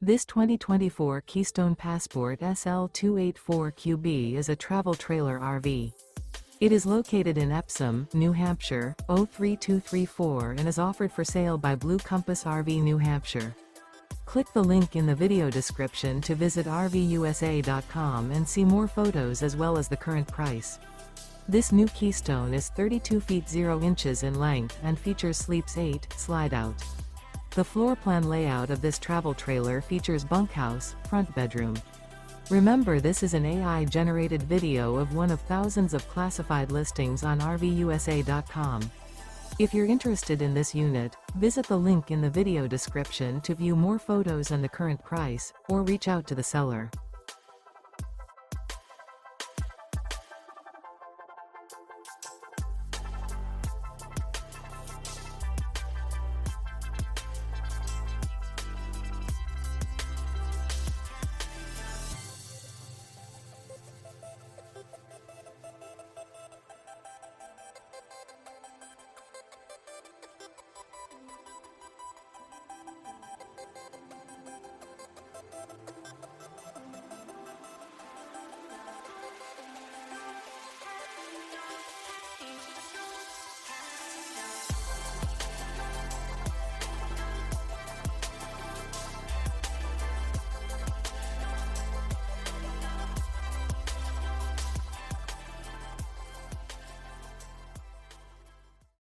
This 2024 Keystone Passport SL 284QB is a travel trailer RV. It is located in Epsom, New Hampshire, 03234 and is offered for sale by Blue Compass RV New Hampshire. Click the link in the video description to visit RVUSA.com and see more photos as well as the current price. This new Keystone is 32 feet 0 inches in length and features Sleeps 8 Slideout. The floor plan layout of this travel trailer features bunkhouse, front bedroom. Remember, this is an AI-generated video of one of thousands of classified listings on RVUSA.com. If you're interested in this unit, visit the link in the video description to view more photos and the current price, or reach out to the seller.